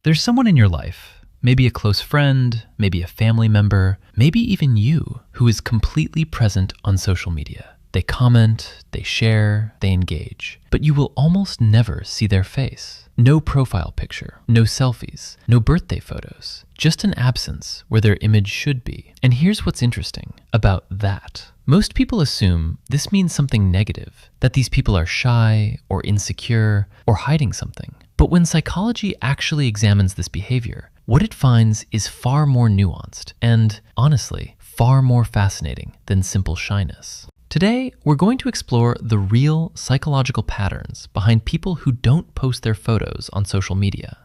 There's someone in your life, maybe a close friend, maybe a family member, maybe even you, who is completely present on social media. They comment, they share, they engage, but you will almost never see their face. No profile picture, no selfies, no birthday photos, just an absence where their image should be. And here's what's interesting about that. Most people assume this means something negative, that these people are shy or insecure or hiding something. But when psychology actually examines this behavior, what it finds is far more nuanced and, honestly, far more fascinating than simple shyness. Today, we're going to explore the real psychological patterns behind people who don't post their photos on social media.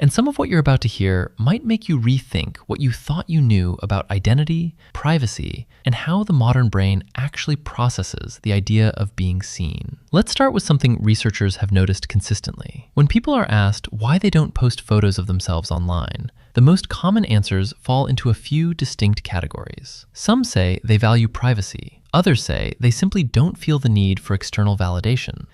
And some of what you're about to hear might make you rethink what you thought you knew about identity, privacy, and how the modern brain actually processes the idea of being seen. Let's start with something researchers have noticed consistently. When people are asked why they don't post photos of themselves online, the most common answers fall into a few distinct categories. Some say they value privacy. Others say they simply don't feel the need for external validation.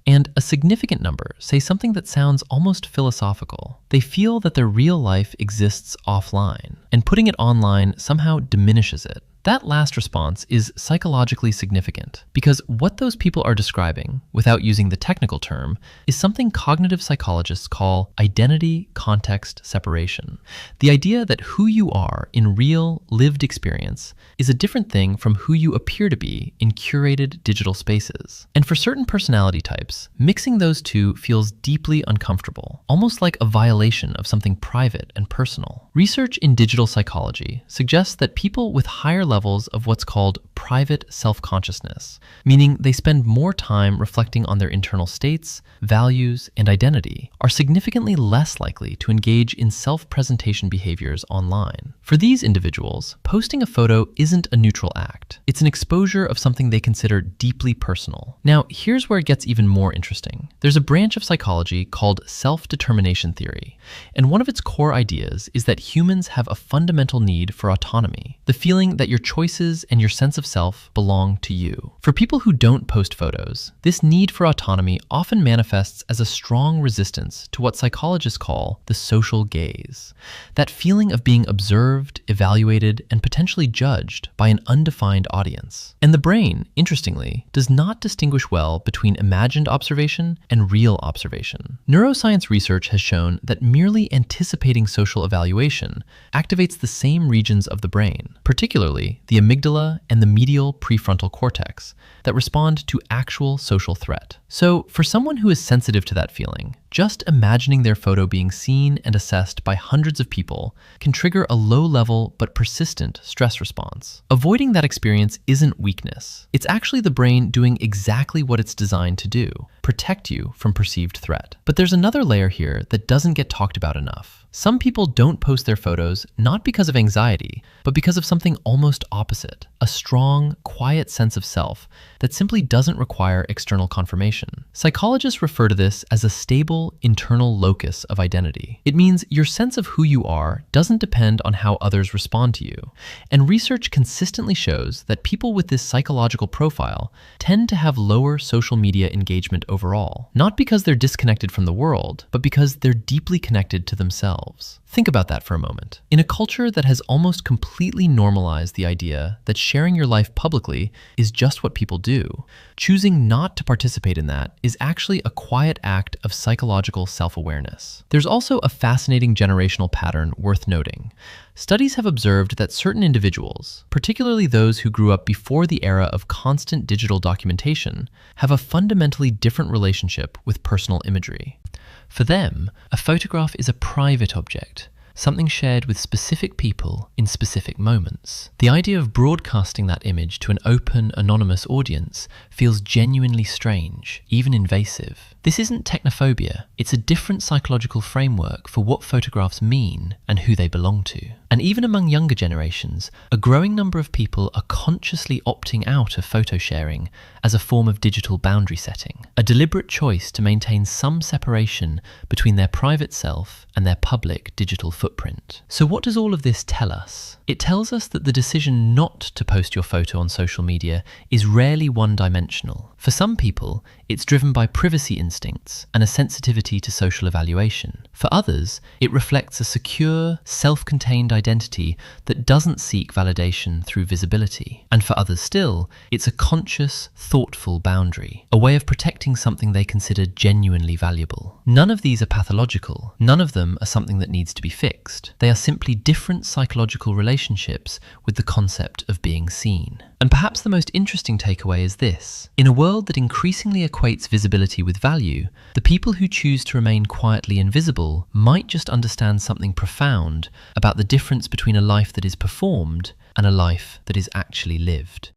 And a significant number say something that sounds almost philosophical. They feel that their real life exists offline, and putting it online somehow diminishes it. That last response is psychologically significant because what those people are describing, without using the technical term, is something cognitive psychologists call identity context separation. The idea that who you are in real, lived experience is a different thing from who you appear to be in curated digital spaces. And for certain personality types, mixing those two feels deeply uncomfortable, almost like a violation of something private and personal. Research in digital psychology suggests that people with higher levels of what's called private self-consciousness, meaning they spend more time reflecting on their internal states, values, and identity, are significantly less likely to engage in self-presentation behaviors online. For these individuals, posting a photo isn't a neutral act. It's an exposure of something they consider deeply personal. Now, here's where it gets even more interesting. There's a branch of psychology called selt-determination theory, and one of its core ideas is that humans have a fundamental need for autonomy, the feeling that your choices and your sense of self belong to you. For people who don't post photos, this need for autonomy often manifests as a strong resistance to what psychologists call the social gaze, that feeling of being observed, evaluated, and potentially judged by an undefined audience. And the brain, interestingly, does not distinguish well between imagined observation and real observation. Neuroscience research has shown that merely anticipating social evaluation activates the same regions of the brain, particularly the amygdala and the medial prefrontal cortex, that respond to actual social threat. So, for someone who is sensitive to that feeling, just imagining their photo being seen and assessed by hundreds of people can trigger a low-level but persistent stress response. Avoiding that experience isn't weakness. It's actually the brain doing exactly what it's designed to do: protect you from perceived threat. But there's another layer here that doesn't get talked about enough. Some people don't post their photos not because of anxiety, but because of something almost opposite: a strong, quiet sense of self that simply doesn't require external confirmation. Psychologists refer to this as a stable internal locus of identity. It means your sense of who you are doesn't depend on how others respond to you. And research consistently shows that people with this psychological profile tend to have lower social media engagement overall, not because they're disconnected from the world, but because they're deeply connected to themselves. Think about that for a moment. In a culture that has almost completely normalized the idea that sharing your life publicly is just what people do, choosing not to participate in that is actually a quiet act of psychological self-awareness. There's also a fascinating generational pattern worth noting. Studies have observed that certain individuals, particularly those who grew up before the era of constant digital documentation, have a fundamentally different relationship with personal imagery. For them, a photograph is a private object, something shared with specific people in specific moments. The idea of broadcasting that image to an open, anonymous audience feels genuinely strange, even invasive. This isn't technophobia, it's a different psychological framework for what photographs mean and who they belong to. And even among younger generations, a growing number of people are consciously opting out of photo sharing as a form of digital boundary setting, a deliberate choice to maintain some separation between their private self and their public digital footprint. So what does all of this tell us? It tells us that the decision not to post your photo on social media is rarely one-dimensional. For some people, it's driven by privacy instincts and a sensitivity to social evaluation. For others, it reflects a secure, self-contained identity that doesn't seek validation through visibility. And for others still, it's a conscious, thoughtful boundary, a way of protecting something they consider genuinely valuable. None of these are pathological. None of them are something that needs to be fixed. They are simply different psychological relationships with the concept of being seen. And perhaps the most interesting takeaway is this. In a world that increasingly equates visibility with value, the people who choose to remain quietly invisible might just understand something profound about the difference between a life that is performed and a life that is actually lived.